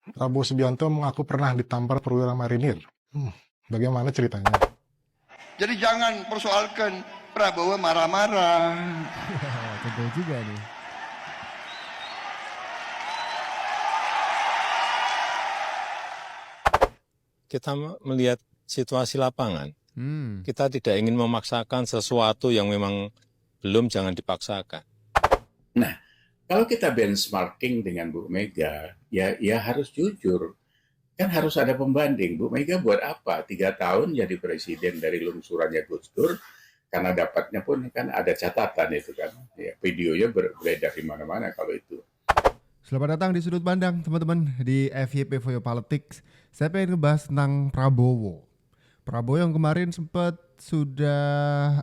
Prabowo Subianto mengaku pernah ditampar perwira marinir. Bagaimana ceritanya? Jadi jangan persoalkan Prabowo marah-marah. Tentu juga nih. Kita melihat situasi lapangan. Hmm. Kita tidak ingin memaksakan sesuatu yang memang belum, jangan dipaksakan. Nah, kalau kita benchmarking dengan Bu Mega, ya harus jujur. Kan harus ada pembanding. Bu Mega buat apa? 3 tahun jadi presiden dari lungsurannya Gus Dur, karena dapatnya pun kan ada catatan itu kan. Ya, videonya beredar di mana-mana kalau itu. Selamat datang di Sudut Pandang teman-teman di FYP For Your Politics. Saya pengen ngebahas tentang Prabowo. Prabowo yang kemarin sempat sudah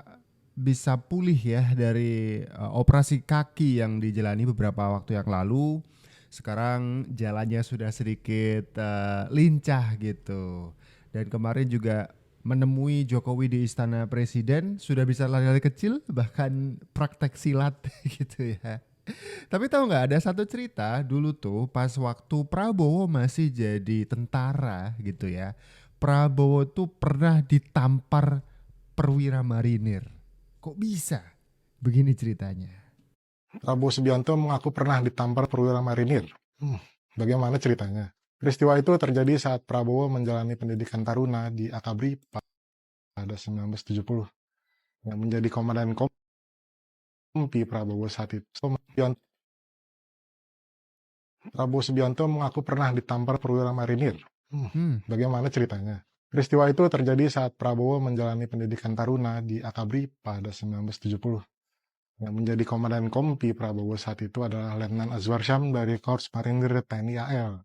bisa pulih ya dari operasi kaki yang dijalani beberapa waktu yang lalu. Sekarang jalannya sudah sedikit lincah gitu. Dan kemarin juga menemui Jokowi di Istana Presiden, sudah bisa lari-lari kecil, bahkan praktek silat gitu ya. Tapi tahu nggak, ada satu cerita dulu tuh pas waktu Prabowo masih jadi tentara gitu ya. Prabowo tuh pernah ditampar perwira marinir. Kok bisa? Begini ceritanya. Prabowo Subianto mengaku pernah ditampar perwira marinir. Bagaimana ceritanya? Peristiwa itu terjadi saat Prabowo menjalani pendidikan taruna di Akabri pada 1970. Yang menjadi komandan kompi Prabowo saat itu. Prabowo Subianto mengaku pernah ditampar perwira marinir. Bagaimana ceritanya? Peristiwa itu terjadi saat Prabowo menjalani pendidikan taruna di Akabri pada 1970. Yang menjadi komandan kompi Prabowo saat itu adalah Letnan Azwar Syam dari Korps Marinir TNI AL.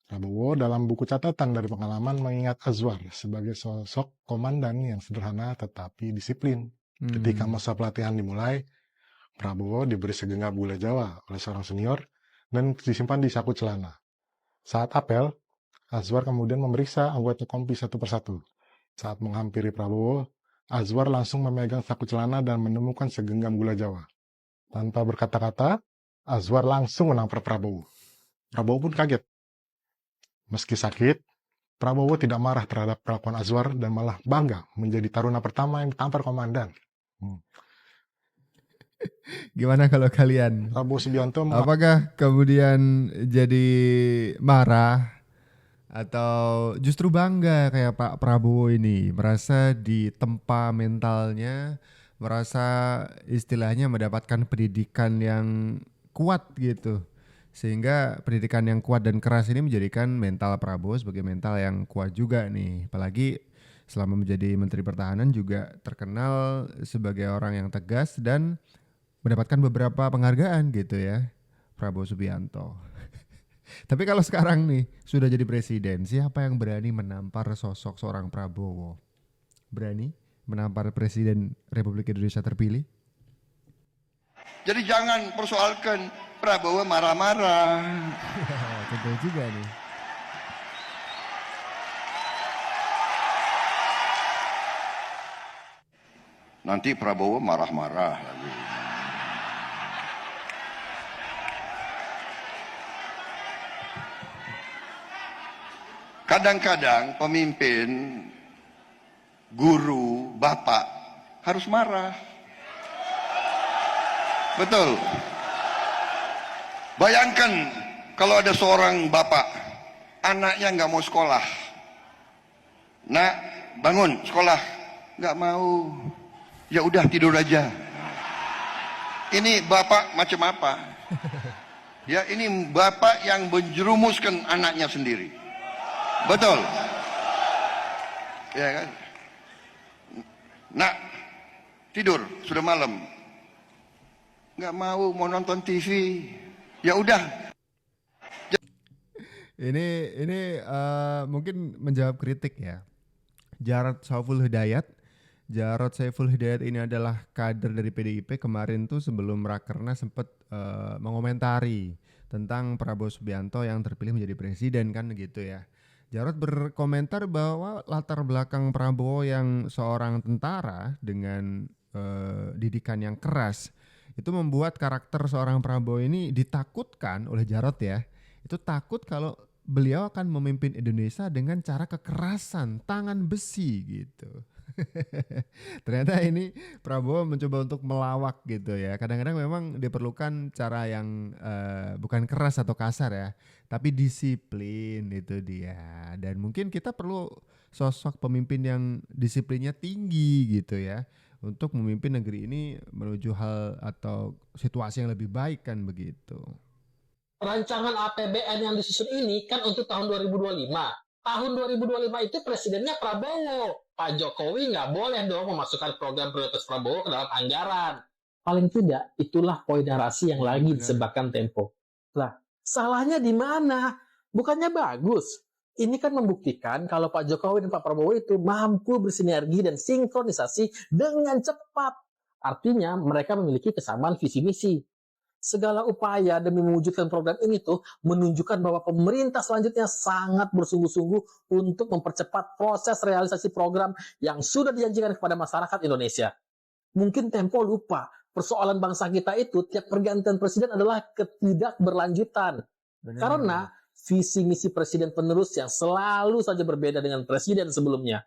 Prabowo dalam buku catatan dari pengalaman mengingat Azwar sebagai sosok komandan yang sederhana tetapi disiplin. Ketika masa pelatihan dimulai, Prabowo diberi segenggam gula Jawa oleh seorang senior dan disimpan di saku celana. Saat apel, Azwar kemudian memeriksa anggota kompi satu persatu. Saat menghampiri Prabowo, Azwar langsung memegang saku celana dan menemukan segenggam gula Jawa. Tanpa berkata-kata, Azwar langsung menampar Prabowo. Prabowo pun kaget. Meski sakit, Prabowo tidak marah terhadap perlakuan Azwar dan malah bangga menjadi taruna pertama yang ditampar komandan. Gimana kalau kalian? Prabowo Subianto Apakah kemudian jadi marah atau justru bangga kayak Pak Prabowo ini, merasa ditempa mentalnya, merasa istilahnya mendapatkan pendidikan yang kuat gitu, sehingga pendidikan yang kuat dan keras ini menjadikan mental Prabowo sebagai mental yang kuat juga nih. Apalagi selama menjadi Menteri Pertahanan juga terkenal sebagai orang yang tegas dan mendapatkan beberapa penghargaan gitu ya, Prabowo Subianto. Tapi kalau sekarang nih sudah jadi presiden, siapa yang berani menampar sosok seorang Prabowo? Berani menampar Presiden Republik Indonesia terpilih? Jadi jangan persoalkan Prabowo marah-marah. Tentu juga nih. Nanti Prabowo marah-marah lagi. Kadang-kadang pemimpin, guru, bapak harus marah. Betul. Bayangkan kalau ada seorang bapak, anaknya nggak mau sekolah. Nak, bangun sekolah. Nggak mau. Ya udah tidur aja. Ini bapak macam apa? Ya, ini bapak yang menjerumuskan anaknya sendiri. Betul. Ya kan? Nak, tidur, sudah malam. Nggak mau nonton TV. Ya udah. Ini mungkin menjawab kritik ya. Jarod Saiful Hidayat ini adalah kader dari PDIP. Kemarin tuh sebelum Rakernas sempat mengomentari tentang Prabowo Subianto yang terpilih menjadi presiden kan gitu ya. Jarod berkomentar bahwa latar belakang Prabowo yang seorang tentara dengan didikan yang keras itu membuat karakter seorang Prabowo ini ditakutkan oleh Jarod ya. Itu takut kalau beliau akan memimpin Indonesia dengan cara kekerasan, tangan besi gitu. Ternyata ini Prabowo mencoba untuk melawak gitu ya. Kadang-kadang memang diperlukan cara yang bukan keras atau kasar ya, tapi disiplin itu dia. Dan mungkin kita perlu sosok pemimpin yang disiplinnya tinggi gitu ya, untuk memimpin negeri ini menuju hal atau situasi yang lebih baik kan begitu. Rancangan APBN yang disusun ini kan untuk tahun 2025. Tahun 2025 itu presidennya Prabowo. Pak Jokowi nggak boleh dong memasukkan program prioritas Prabowo ke dalam anggaran. Paling tidak, itulah poin narasi yang lagi disebarkan Tempo. Lah, salahnya di mana? Bukannya bagus. Ini kan membuktikan kalau Pak Jokowi dan Pak Prabowo itu mampu bersinergi dan sinkronisasi dengan cepat. Artinya mereka memiliki kesamaan visi misi. Segala upaya demi mewujudkan program ini tuh menunjukkan bahwa pemerintah selanjutnya sangat bersungguh-sungguh untuk mempercepat proses realisasi program yang sudah dijanjikan kepada masyarakat Indonesia. Mungkin Tempo lupa, persoalan bangsa kita itu tiap pergantian presiden adalah ketidakberlanjutan. Karena visi misi presiden penerus yang selalu saja berbeda dengan presiden sebelumnya.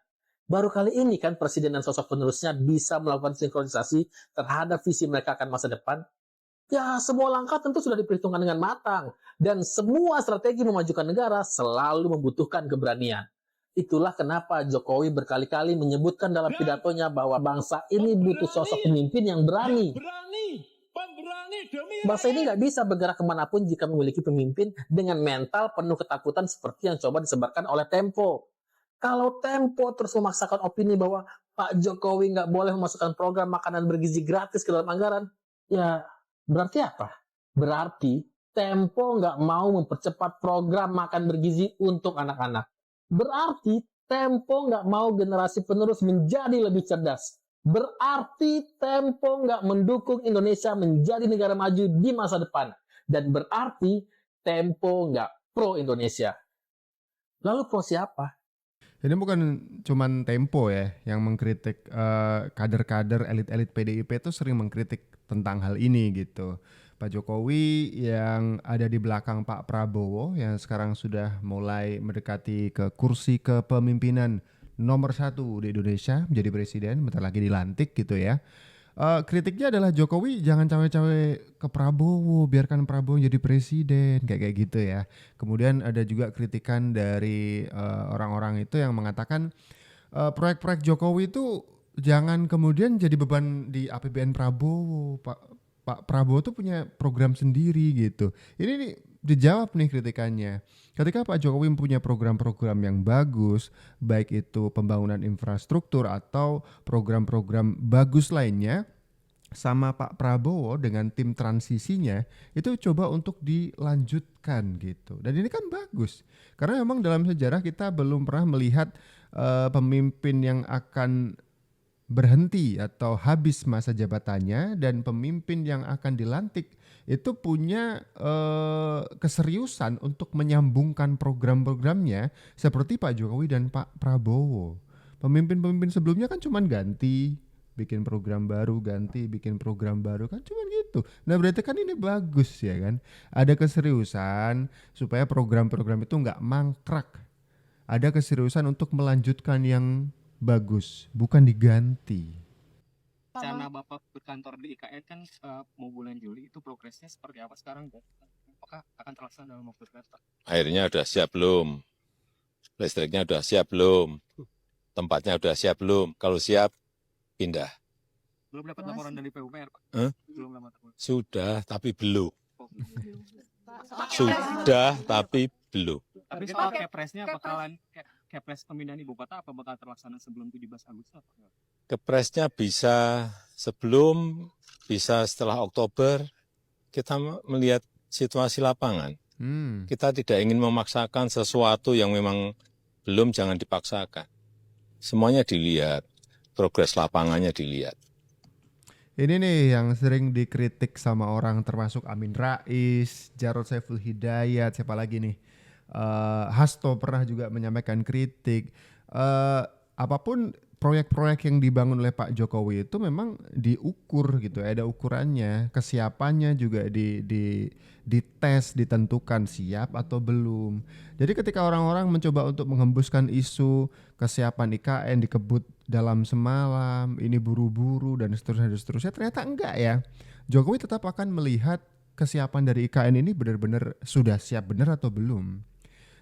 Baru kali ini kan presiden dan sosok penerusnya bisa melakukan sinkronisasi terhadap visi mereka akan masa depan. Ya, semua langkah tentu sudah diperhitungkan dengan matang. Dan semua strategi memajukan negara selalu membutuhkan keberanian. Itulah kenapa Jokowi berkali-kali menyebutkan dalam pidatonya bahwa bangsa ini butuh sosok pemimpin yang berani. Bangsa ini nggak bisa bergerak kemanapun jika memiliki pemimpin dengan mental penuh ketakutan seperti yang coba disebarkan oleh Tempo. Kalau Tempo terus memaksakan opini bahwa Pak Jokowi nggak boleh memasukkan program makanan bergizi gratis ke dalam anggaran, ya berarti apa? Berarti Tempo nggak mau mempercepat program makan bergizi untuk anak-anak. Berarti Tempo nggak mau generasi penerus menjadi lebih cerdas. Berarti Tempo nggak mendukung Indonesia menjadi negara maju di masa depan. Dan berarti Tempo nggak pro Indonesia. Lalu pro siapa? Ini bukan cuman Tempo ya yang mengkritik, kader-kader elit-elit PDIP itu sering mengkritik tentang hal ini gitu. Pak Jokowi yang ada di belakang Pak Prabowo yang sekarang sudah mulai mendekati ke kursi kepemimpinan nomor 1 di Indonesia, menjadi presiden, bentar lagi dilantik gitu ya. Kritiknya adalah Jokowi jangan cawe-cawe ke Prabowo, biarkan Prabowo jadi presiden, kayak gitu ya. Kemudian ada juga kritikan dari orang-orang itu yang mengatakan proyek-proyek Jokowi itu jangan kemudian jadi beban di APBN Prabowo. Pak Prabowo tuh punya program sendiri gitu. Ini nih dijawab nih kritikannya. Ketika Pak Jokowi punya program-program yang bagus, baik itu pembangunan infrastruktur atau program-program bagus lainnya, sama Pak Prabowo dengan tim transisinya itu coba untuk dilanjutkan gitu. Dan ini kan bagus. Karena memang dalam sejarah kita belum pernah melihat pemimpin yang akan berhenti atau habis masa jabatannya dan pemimpin yang akan dilantik itu punya keseriusan untuk menyambungkan program-programnya seperti Pak Jokowi dan Pak Prabowo. Pemimpin-pemimpin sebelumnya kan cuman ganti, bikin program baru, ganti, bikin program baru, kan cuman gitu. Nah berarti kan ini bagus ya kan. Ada keseriusan supaya program-program itu nggak mangkrak. Ada keseriusan untuk melanjutkan yang bagus, bukan diganti. Rencana Bapak berkantor di IKN kan mau bulan Juli, itu progresnya seperti apa sekarang? Apakah akan terlaksana dalam waktu dekat? Airnya udah siap belum? Listriknya udah siap belum? Tempatnya udah siap belum? Kalau siap, pindah. Belum dapat laporan dari PUPR, Pak? Belum dapat laporan. Sudah, tapi belum. Oh. Sudah, tapi belum. Tapi soal Kepresnya bakalan Kepres pemindahan ibu kota apa bakal terlaksana sebelum 17 Agustus? Kepresnya bisa sebelum, bisa setelah Oktober. Kita melihat situasi lapangan. Kita tidak ingin memaksakan sesuatu yang memang belum, jangan dipaksakan. Semuanya dilihat, progres lapangannya dilihat. Ini nih yang sering dikritik sama orang termasuk Amin Rais, Jarod Saiful Hidayat, siapa lagi nih? Hasto pernah juga menyampaikan kritik. Apapun proyek-proyek yang dibangun oleh Pak Jokowi itu memang diukur gitu, ada ukurannya, kesiapannya juga dites, ditentukan siap atau belum. Jadi ketika orang-orang mencoba untuk menghembuskan isu kesiapan IKN dikebut dalam semalam, ini buru-buru dan seterusnya, ternyata enggak ya. Jokowi tetap akan melihat kesiapan dari IKN ini benar-benar sudah siap benar atau belum.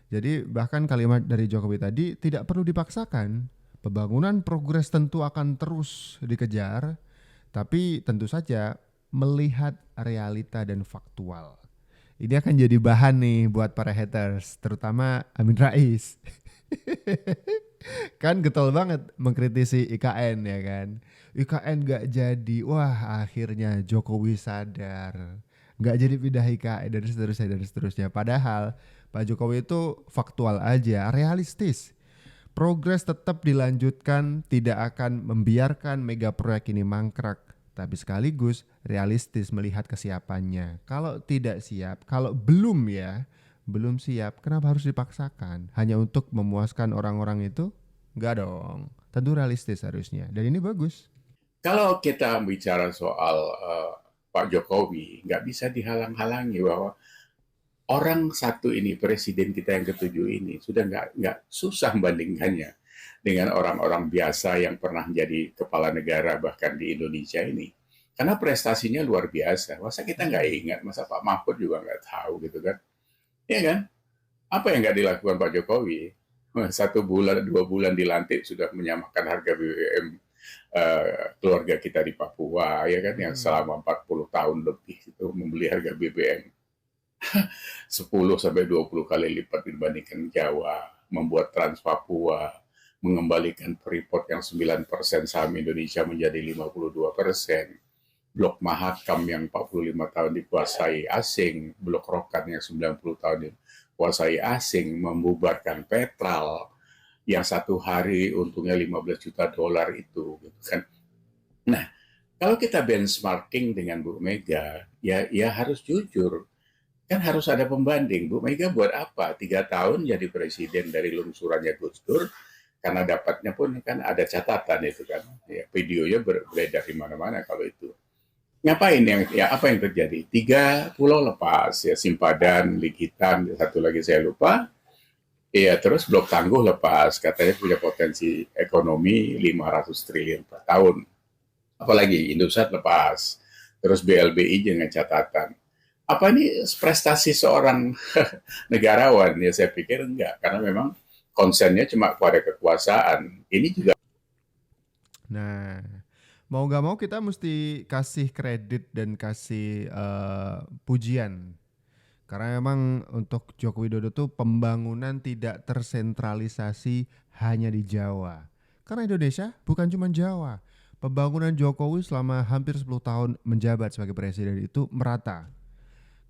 Jadi bahkan kalimat dari Jokowi tadi tidak perlu dipaksakan. Pembangunan progres tentu akan terus dikejar, tapi tentu saja melihat realita dan faktual. Ini akan jadi bahan nih buat para haters, terutama Amin Rais. Kan getol banget mengkritisi IKN ya kan. IKN gak jadi, wah akhirnya Jokowi sadar. Gak jadi pindah IKN dan seterusnya. Padahal Pak Jokowi itu faktual aja, realistis. Progres tetap dilanjutkan, tidak akan membiarkan mega proyek ini mangkrak, tapi sekaligus realistis melihat kesiapannya. Kalau tidak siap, kalau belum siap, kenapa harus dipaksakan? Hanya untuk memuaskan orang-orang itu? Enggak dong, tentu realistis harusnya, dan ini bagus. Kalau kita bicara soal Pak Jokowi, nggak bisa dihalang-halangi bahwa orang satu ini, presiden kita yang ketujuh ini, sudah nggak susah membandingkannya dengan orang-orang biasa yang pernah jadi kepala negara bahkan di Indonesia ini. Karena prestasinya luar biasa. Masa kita nggak ingat, masa Pak Mahfud juga nggak tahu gitu kan. Iya kan? Apa yang nggak dilakukan Pak Jokowi? 1 bulan, 2 bulan dilantik sudah menyamakan harga BBM keluarga kita di Papua, ya kan, yang selama 40 tahun lebih itu membeli harga BBM 10-20 kali lipat dibandingkan Jawa, membuat Trans Papua, mengembalikan Freeport yang 9% saham Indonesia menjadi 52%, Blok Mahakam yang 45 tahun dikuasai asing, Blok Rokan yang 90 tahun dikuasai asing, membubarkan Petral yang 1 hari untungnya $15 juta itu, gitu kan. Nah, kalau kita benchmarking dengan Bu Mega, ya harus jujur. Kan harus ada pembanding. Bu Mega buat apa? 3 tahun jadi presiden dari lungsurannya Gus Dur, karena dapatnya pun kan ada catatan itu kan. Ya, videonya beredar di mana-mana kalau itu. Ngapain apa yang terjadi? 3 pulau lepas, ya Simpadan, Likitan, satu lagi saya lupa. Ya terus Blok Tangguh lepas, katanya punya potensi ekonomi 500 triliun per tahun. Apalagi Indosat lepas. Terus BLBI dengan catatan. Apa ini prestasi seorang negarawan? Ya saya pikir enggak, karena memang konsennya cuma pada kekuasaan. Ini juga. Nah, mau gak mau kita mesti kasih kredit dan kasih pujian. Karena memang untuk Joko Widodo tuh pembangunan tidak tersentralisasi hanya di Jawa. Karena Indonesia bukan cuma Jawa. Pembangunan Jokowi selama hampir 10 tahun menjabat sebagai presiden itu merata.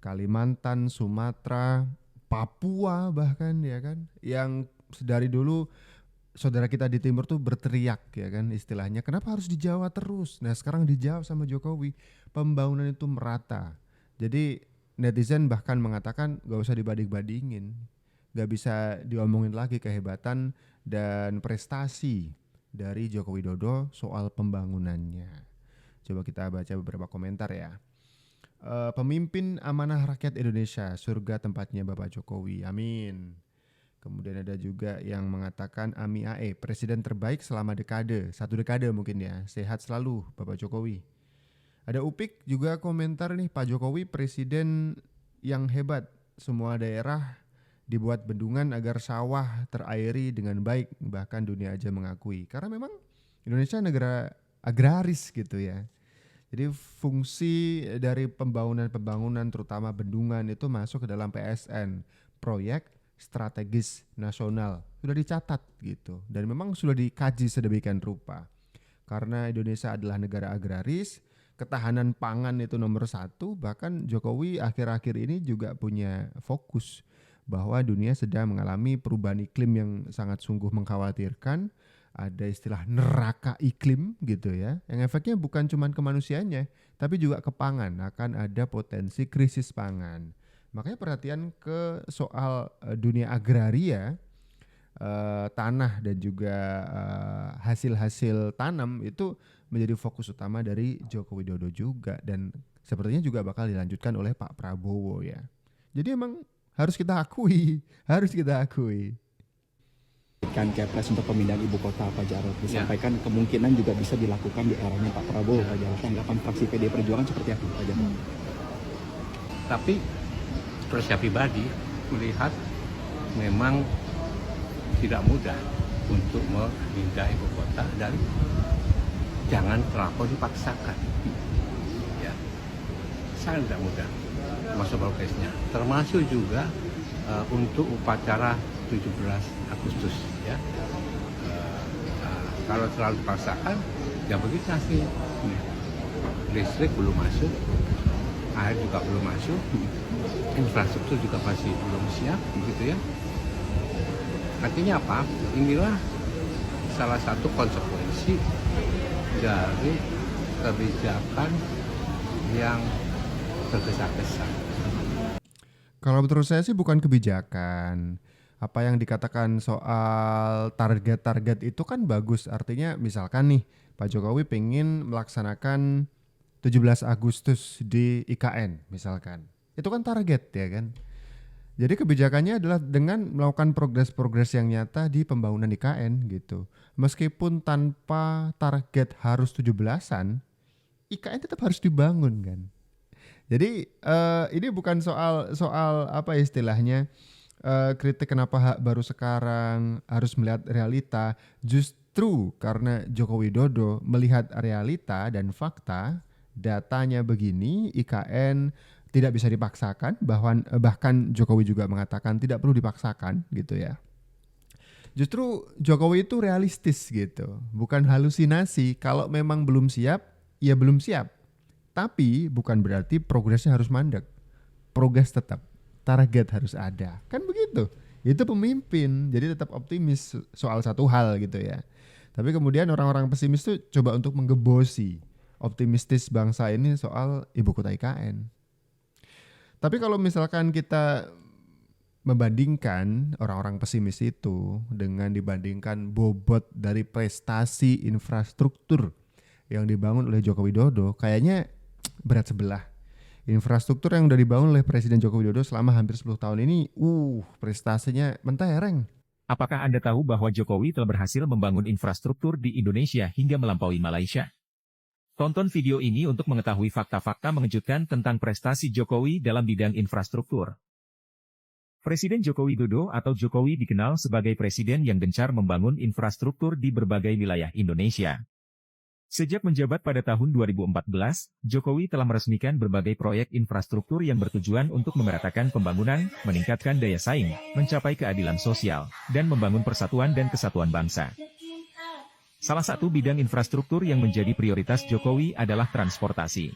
Kalimantan, Sumatera, Papua bahkan ya kan, yang dari dulu saudara kita di timur tuh berteriak ya kan istilahnya, kenapa harus di Jawa terus? Nah sekarang dijawab sama Jokowi, pembangunan itu merata. Jadi netizen bahkan mengatakan gak usah dibanding-bandingin, gak bisa diomongin lagi kehebatan dan prestasi dari Joko Widodo soal pembangunannya. Coba kita baca beberapa komentar ya. Pemimpin amanah rakyat Indonesia, surga tempatnya Bapak Jokowi, amin. Kemudian ada juga yang mengatakan Ami AE, presiden terbaik selama dekade, 1 dekade mungkin ya, sehat selalu Bapak Jokowi. Ada Upik juga komentar nih, Pak Jokowi presiden yang hebat, semua daerah dibuat bendungan agar sawah terairi dengan baik, bahkan dunia aja mengakui. Karena memang Indonesia negara agraris gitu ya. Jadi fungsi dari pembangunan terutama bendungan itu masuk ke dalam PSN, proyek strategis nasional, sudah dicatat gitu. Dan memang sudah dikaji sedemikian rupa. Karena Indonesia adalah negara agraris, ketahanan pangan itu nomor 1, bahkan Jokowi akhir-akhir ini juga punya fokus bahwa dunia sedang mengalami perubahan iklim yang sangat sungguh mengkhawatirkan. Ada istilah neraka iklim gitu ya, yang efeknya bukan cuma ke manusianya, tapi juga ke pangan, akan ada potensi krisis pangan. Makanya perhatian ke soal dunia agraria tanah dan juga hasil-hasil tanam itu menjadi fokus utama dari Joko Widodo juga, dan sepertinya juga bakal dilanjutkan oleh Pak Prabowo ya. Jadi emang harus kita akui. Kan Kepres untuk pemindahan ibu kota, Pak Jarod disampaikan kemungkinan juga bisa dilakukan di eranya Pak Prabowo. Pak Jarod, tanggapan fraksi PD Perjuangan seperti apa, Pak Jarod? Tapi terus saya pribadi melihat memang tidak mudah untuk memindah ibu kota, dan jangan terlalu dipaksakan. Ya, sangat tidak mudah masuk progresnya. Termasuk juga untuk upacara 17 Agustus. Ya, kalau terlalu dipaksakan, ya begitu nanti listrik belum masuk, air juga belum masuk, infrastruktur juga masih belum siap, begitu ya. Artinya apa? Inilah salah satu konsekuensi dari kebijakan yang tergesa-gesa. Kalau menurut saya sih bukan kebijakan. Apa yang dikatakan soal target-target itu kan bagus. Artinya misalkan nih Pak Jokowi pengen melaksanakan 17 Agustus di IKN misalkan. Itu kan target ya kan. Jadi kebijakannya adalah dengan melakukan progres-progres yang nyata di pembangunan IKN gitu. Meskipun tanpa target harus 17-an, IKN tetap harus dibangun kan. Jadi ini bukan soal apa istilahnya kritik kenapa baru sekarang, harus melihat realita. Justru karena Joko Widodo melihat realita dan fakta, datanya begini, IKN tidak bisa dipaksakan, bahkan Jokowi juga mengatakan tidak perlu dipaksakan gitu ya. Justru Jokowi itu realistis gitu, bukan halusinasi. Kalau memang belum siap, ya belum siap. Tapi bukan berarti progresnya harus mandek. Progres tetap, target harus ada. Kan begitu. Itu pemimpin, jadi tetap optimis soal satu hal gitu ya. Tapi kemudian orang-orang pesimis tuh coba untuk menggebosi optimistis bangsa ini soal ibu kota IKN. Tapi kalau misalkan kita membandingkan orang-orang pesimis itu dengan dibandingkan bobot dari prestasi infrastruktur yang dibangun oleh Joko Widodo, kayaknya berat sebelah. Infrastruktur yang udah dibangun oleh Presiden Joko Widodo selama hampir 10 tahun ini, prestasinya mentereng. Apakah Anda tahu bahwa Jokowi telah berhasil membangun infrastruktur di Indonesia hingga melampaui Malaysia? Tonton video ini untuk mengetahui fakta-fakta mengejutkan tentang prestasi Jokowi dalam bidang infrastruktur. Presiden Joko Widodo atau Jokowi dikenal sebagai presiden yang gencar membangun infrastruktur di berbagai wilayah Indonesia. Sejak menjabat pada tahun 2014, Jokowi telah meresmikan berbagai proyek infrastruktur yang bertujuan untuk memeratakan pembangunan, meningkatkan daya saing, mencapai keadilan sosial, dan membangun persatuan dan kesatuan bangsa. Salah satu bidang infrastruktur yang menjadi prioritas Jokowi adalah transportasi.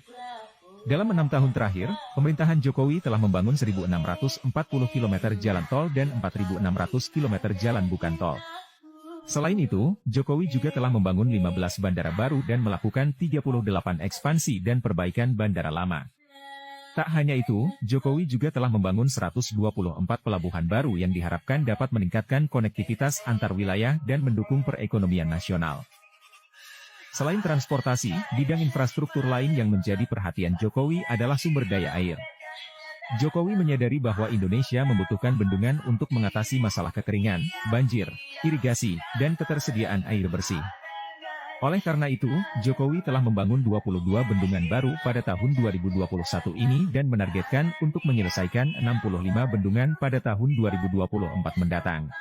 Dalam 6 tahun terakhir, pemerintahan Jokowi telah membangun 1.640 km jalan tol dan 4.600 km jalan bukan tol. Selain itu, Jokowi juga telah membangun 15 bandara baru dan melakukan 38 ekspansi dan perbaikan bandara lama. Tak hanya itu, Jokowi juga telah membangun 124 pelabuhan baru yang diharapkan dapat meningkatkan konektivitas antar wilayah dan mendukung perekonomian nasional. Selain transportasi, bidang infrastruktur lain yang menjadi perhatian Jokowi adalah sumber daya air. Jokowi menyadari bahwa Indonesia membutuhkan bendungan untuk mengatasi masalah kekeringan, banjir, irigasi, dan ketersediaan air bersih. Oleh karena itu, Jokowi telah membangun 22 bendungan baru pada tahun 2021 ini dan menargetkan untuk menyelesaikan 65 bendungan pada tahun 2024 mendatang.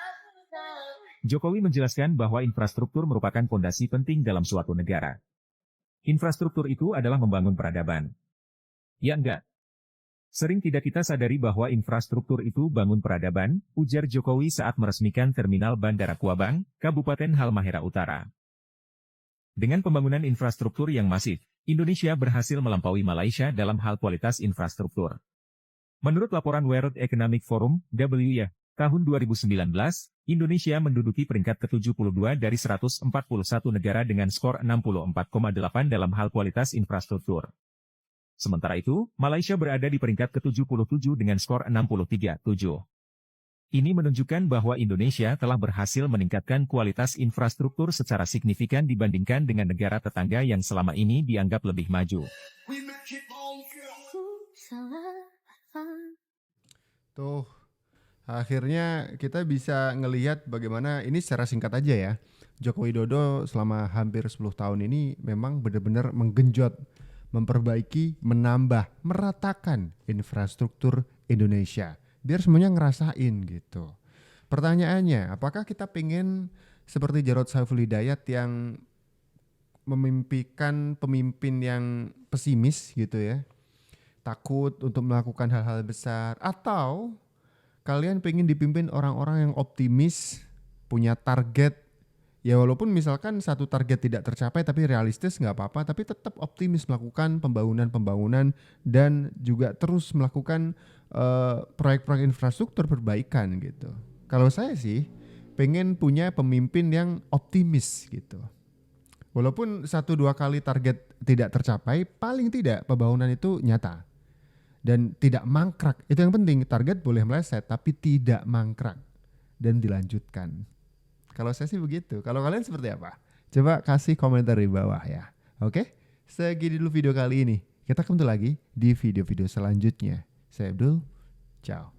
Jokowi menjelaskan bahwa infrastruktur merupakan fondasi penting dalam suatu negara. Infrastruktur itu adalah membangun peradaban. Ya enggak? Sering tidak kita sadari bahwa infrastruktur itu bangun peradaban, ujar Jokowi saat meresmikan Terminal Bandara Kuabang, Kabupaten Halmahera Utara. Dengan pembangunan infrastruktur yang masif, Indonesia berhasil melampaui Malaysia dalam hal kualitas infrastruktur. Menurut laporan World Economic Forum, WEF, tahun 2019, Indonesia menduduki peringkat ke-72 dari 141 negara dengan skor 64,8 dalam hal kualitas infrastruktur. Sementara itu, Malaysia berada di peringkat ke-77 dengan skor 63,7. Ini menunjukkan bahwa Indonesia telah berhasil meningkatkan kualitas infrastruktur secara signifikan dibandingkan dengan negara tetangga yang selama ini dianggap lebih maju. Tuh, akhirnya kita bisa ngelihat bagaimana ini secara singkat aja ya. Joko Widodo selama hampir 10 tahun ini memang benar-benar menggenjot, memperbaiki, menambah, meratakan infrastruktur Indonesia. Biar semuanya ngerasain gitu. Pertanyaannya, apakah kita pengen seperti Jarod Saiful Hidayat yang memimpikan pemimpin yang pesimis gitu ya, takut untuk melakukan hal-hal besar, atau kalian pengen dipimpin orang-orang yang optimis, punya target, ya walaupun misalkan satu target tidak tercapai tapi realistis nggak apa-apa, tapi tetap optimis melakukan pembangunan dan juga terus melakukan proyek-proyek infrastruktur perbaikan gitu. Kalau saya sih pengen punya pemimpin yang optimis gitu. Walaupun 1-2 kali target tidak tercapai, paling tidak pembangunan itu nyata dan tidak mangkrak. Itu yang penting, target boleh meleset tapi tidak mangkrak dan dilanjutkan. Kalau saya sih begitu. Kalau kalian seperti apa? Coba kasih komentar di bawah ya. Oke? Segini dulu video kali ini. Kita ketemu lagi di video-video selanjutnya. Saya Abdul. Ciao.